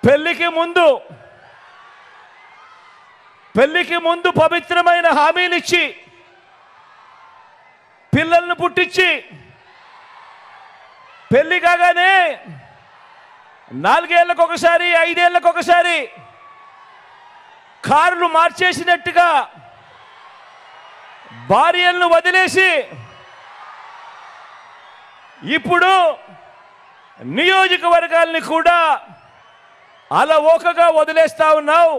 పెళ్లికి ముందు పవిత్రమైన హామీలిచ్చి పిల్లలను పుట్టించి పెళ్లి కాగానే 4 ఏళ్లకు ఒకసారి 5 ఏళ్లకు ఒకసారి కార్లు మార్చేసినట్టుగా భార్యలను వదిలేసి ఇప్పుడు నియోజకవర్గాల్ని కూడా అలవోకగా వదిలేస్తా ఉన్నావు.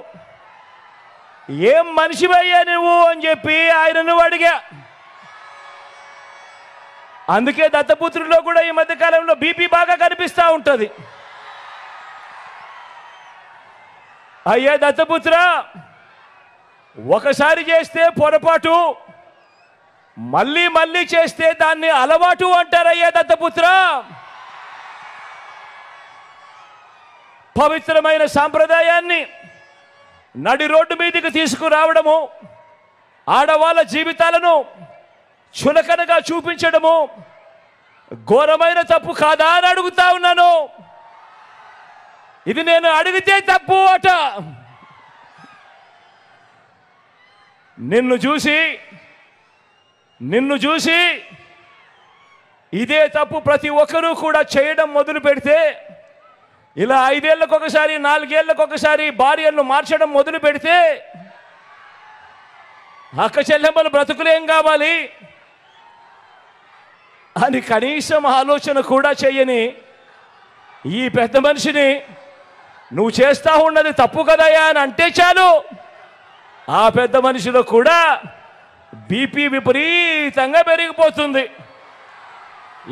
ఏం మనిషివయ్యా నువ్వు అని చెప్పి ఆయనను అడిగా. అందుకే దత్తపుత్రుల్లో కూడా ఈ మధ్య కాలంలో బీపీ బాగా కనిపిస్తూ ఉంటుంది. అయ్యా దత్తపుత్ర, ఒకసారి చేస్తే పొరపాటు, మళ్ళీ మళ్ళీ చేస్తే దాన్ని అలవాటు అంటారయ్యా దత్తపుత్ర. పవిత్రమైన సాంప్రదాయాన్ని నడి రోడ్డు మీదకి తీసుకురావడము, ఆడవాళ్ళ జీవితాలను చులకనగా చూపించడము ఘోరమైన తప్పు కాదా అని అడుగుతా ఉన్నాను. ఇది నేను అడిగితే తప్పు అట. నిన్ను చూసి ఇదే తప్పు ప్రతి ఒక్కరూ కూడా చేయడం మొదలు పెడితే, ఇలా 5 ఏళ్లకు ఒకసారి 4 ఏళ్లకు ఒకసారి భార్యలను మార్చడం మొదలు పెడితే అక్క చెల్లెమ్మల బ్రతుకులేం కావాలి అని కనీసం ఆలోచన కూడా చేయని ఈ పెద్ద మనిషిని నువ్వు చేస్తా ఉన్నది తప్పు కదయ్యా అని అంటే చాలు, ఆ పెద్ద మనిషిలో కూడా బీపీ విపరీతంగా పెరిగిపోతుంది.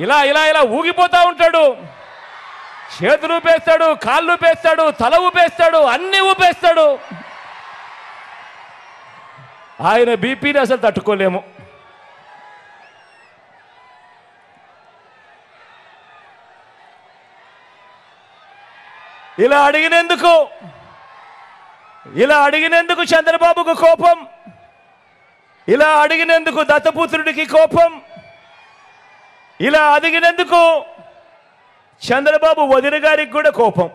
ఇలా ఇలా ఇలా ఊగిపోతూ ఉంటాడు. చేతులు ఊపేస్తాడు, కాళ్ళు ఊపేస్తాడు, తల ఊపేస్తాడు, అన్ని ఊపేస్తాడు. ఆయన బీపీని అసలు తట్టుకోలేము. ఇలా అడిగినందుకు చంద్రబాబుకు కోపం, ఇలా అడిగినందుకు దత్తపుత్రుడికి కోపం, ఇలా అడిగినందుకు చంద్రబాబు వదిన గారికి కూడా కోపం.